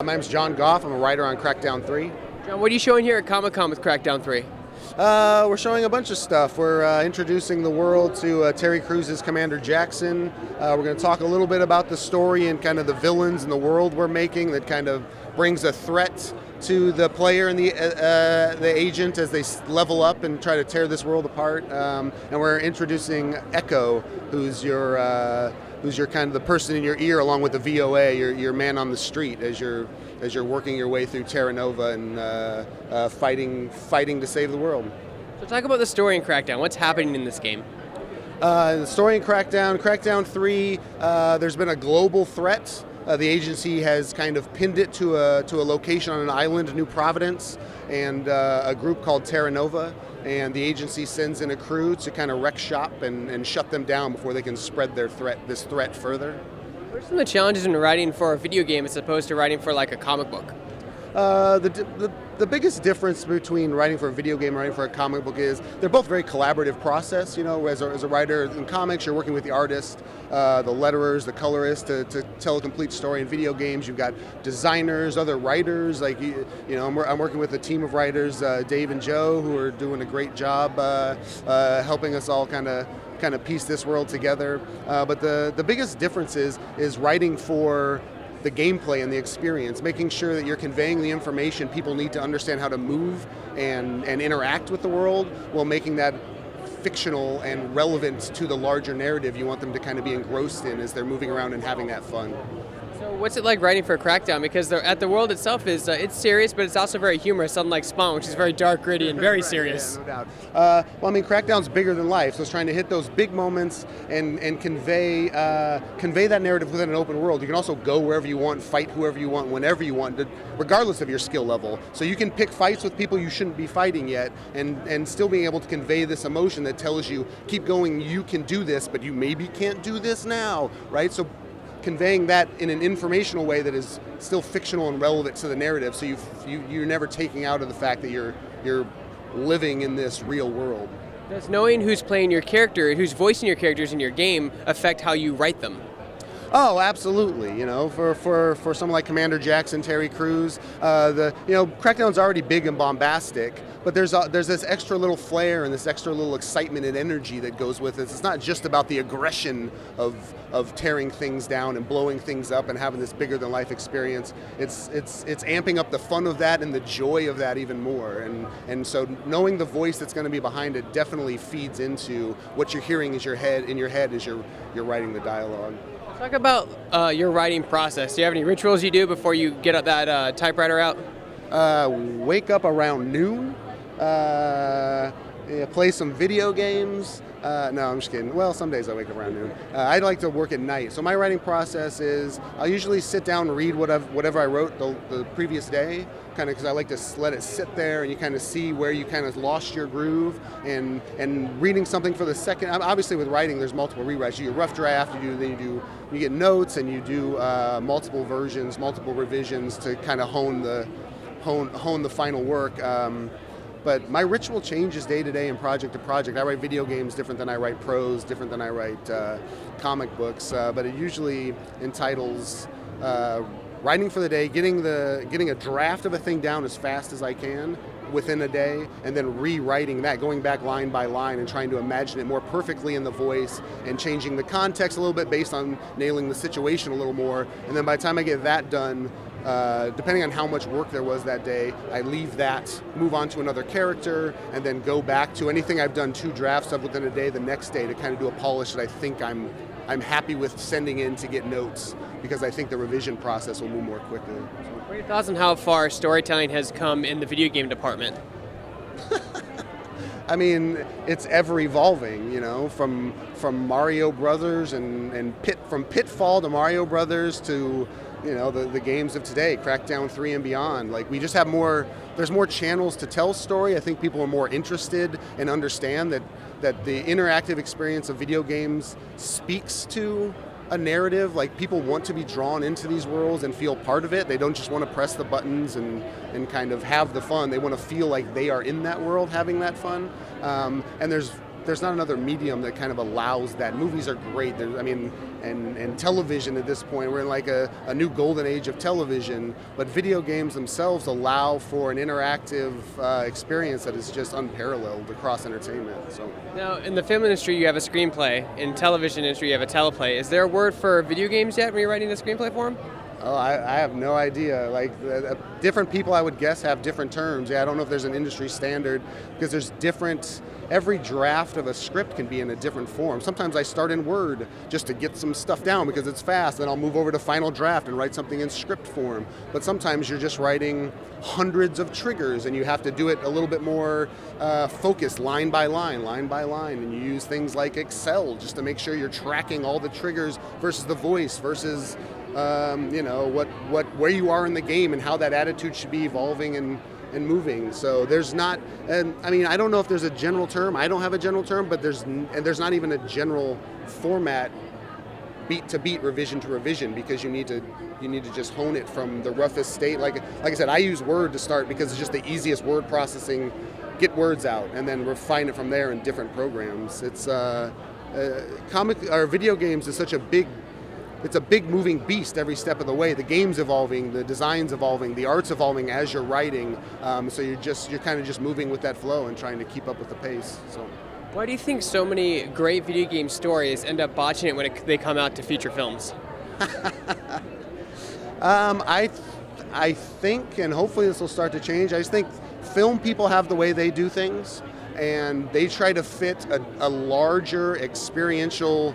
My name's Jon Goff. I'm a writer on Crackdown 3. John, what are you showing here at Comic-Con with Crackdown 3? We're showing a bunch of stuff. We're introducing the world to Terry Crews's Commander Jackson. We're going to talk a little bit about the story and kind of the villains in the world we're making that kind of brings a threat to the player and the agent as they level up and try to tear this world apart. And we're introducing Echo, who's your kind of the person in your ear, along with the VOA, your man on the street as you're working your way through Terra Nova and fighting to save the world. So talk about the story in Crackdown. What's happening in this game? The story in Crackdown 3, there's been a global threat. The agency has kind of pinned it to a location on an island, New Providence, and a group called Terra Nova. And the agency sends in a crew to kind of wreck shop and shut them down before they can spread this threat further. What are some of the challenges in writing for a video game as opposed to writing for like a comic book? The biggest difference between writing for a video game and writing for a comic book is they're both very collaborative process. You know, as a writer in comics, you're working with the artist, the letterers, the colorists to tell a complete story. In video games, you've got designers, other writers. Like I'm working with a team of writers, Dave and Joe, who are doing a great job helping us all kind of piece this world together. But the biggest difference is writing for the gameplay and the experience, making sure that you're conveying the information people need to understand how to move and interact with the world, while making that fictional and relevant to the larger narrative you want them to kind of be engrossed in as they're moving around and having that fun. So what's it like writing for Crackdown? Because the world itself is it's serious, but it's also very humorous, unlike Spawn, which is very dark, gritty, and very serious. Yeah, no doubt. Well, I mean, Crackdown's bigger than life, so it's trying to hit those big moments and convey that narrative within an open world. You can also go wherever you want, fight whoever you want, whenever you want, regardless of your skill level. So you can pick fights with people you shouldn't be fighting yet, and still being able to convey this emotion that tells you, keep going, you can do this, but you maybe can't do this now, right? So conveying that in an informational way that is still fictional and relevant to the narrative, so you're never taking out of the fact that you're living in this real world. Does knowing who's playing your character, who's voicing your characters in your game, affect how you write them? Oh, absolutely. You know, for someone like Commander Jackson, Terry Crews, Crackdown's already big and bombastic, but there's this extra little flair and this extra little excitement and energy that goes with it. It's not just about the aggression of tearing things down and blowing things up and having this bigger than life experience. It's amping up the fun of that and the joy of that even more. And so knowing the voice that's going to be behind it definitely feeds into what you're hearing in your head as you're writing the dialogue. Talk about your writing process. Do you have any rituals you do before you get that typewriter out? Wake up around noon, play some video games. No, I'm just kidding. Well, some days I wake up around noon. I like to work at night. So my writing process is I'll usually sit down and read whatever I wrote the previous day, kind of because I like to let it sit there and you kind of see where you kind of lost your groove, and reading something for the second. Obviously with writing there's multiple rewrites. You do a rough draft, you get notes, and you do multiple versions, multiple revisions to kind of hone the final work. But my ritual changes day to day and project to project. I write video games different than I write prose, different than I write comic books, but it usually entitles writing for the day, getting a draft of a thing down as fast as I can within a day, and then rewriting that, going back line by line and trying to imagine it more perfectly in the voice and changing the context a little bit based on nailing the situation a little more. And then by the time I get that done, depending on how much work there was that day, I leave that, move on to another character, and then go back to anything I've done 2 drafts of within a day the next day to kind of do a polish that I think I'm happy with sending in to get notes, because I think the revision process will move more quickly. What are your thoughts on how far storytelling has come in the video game department? I mean, it's ever evolving, you know, from Mario Brothers from Pitfall to Mario Brothers to, you know, the games of today, Crackdown 3 and beyond. Like, we just have there's more channels to tell story. I think people are more interested and understand that the interactive experience of video games speaks to a narrative. Like, people want to be drawn into these worlds and feel part of it. They don't just want to press the buttons and kind of have the fun. They want to feel like they are in that world having that fun. And there's there's not another medium that kind of allows that. Movies are great. And television at this point, we're in like a new golden age of television, but video games themselves allow for an interactive experience that is just unparalleled across entertainment. So Now, in the film industry, you have a screenplay. In television industry, you have a teleplay. Is there a word for video games yet when you're writing the screenplay for them? Oh, I have no idea. Like, different people, I would guess, have different terms. Yeah, I don't know if there's an industry standard, because there's different. Every draft of a script can be in a different form. Sometimes I start in Word just to get some stuff down because it's fast, then I'll move over to Final Draft and write something in script form. But sometimes you're just writing hundreds of triggers, and you have to do it a little bit more focused, line by line, and you use things like Excel just to make sure you're tracking all the triggers versus the voice versus where you are in the game and how that attitude should be evolving and moving. So there's not, and I mean, I don't know if there's a general term. I don't have a general term, but there's not even a general format, beat to beat, revision to revision, because you need to just hone it from the roughest state. Like I said, I use Word to start because it's just the easiest word processing. Get words out and then refine it from there in different programs. It's video games is such a big. It's a big moving beast every step of the way. The game's evolving, the design's evolving, the art's evolving as you're writing. So you're kind of just moving with that flow and trying to keep up with the pace. So, Why do you think so many great video game stories end up botching it when they come out to feature films? I think, and hopefully this will start to change. I just think film people have the way they do things, and they try to fit a larger experiential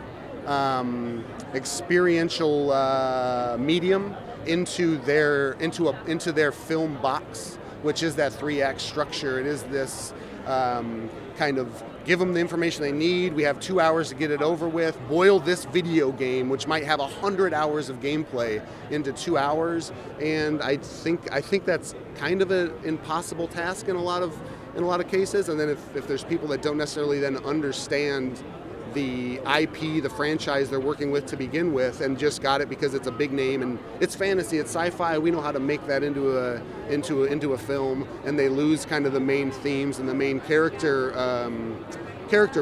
medium into their film box, which is that 3-act structure. It is this kind of give them the information they need. We have 2 hours to get it over with. Boil this video game, which might have 100 hours of gameplay, into 2 hours. And I think that's kind of an impossible task in a lot of cases. And then if there's people that don't necessarily then understand the IP, the franchise they're working with to begin with, and just got it because it's a big name and it's fantasy, it's sci-fi, we know how to make that into a film, and they lose kind of the main themes and the main character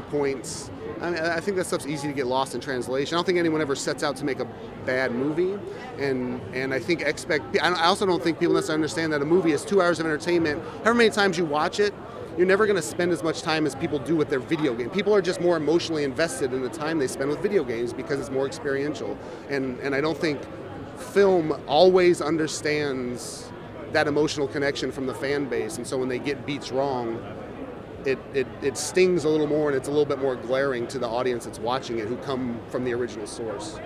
points. I think that stuff's easy to get lost in translation. I don't think anyone ever sets out to make a bad movie, and I think I also don't think people necessarily understand that a movie is 2 hours of entertainment. However many times you watch it, you're never going to spend as much time as people do with their video game. People are just more emotionally invested in the time they spend with video games because it's more experiential. And I don't think film always understands that emotional connection from the fan base. And so when they get beats wrong, it stings a little more, and it's a little bit more glaring to the audience that's watching it, who come from the original source.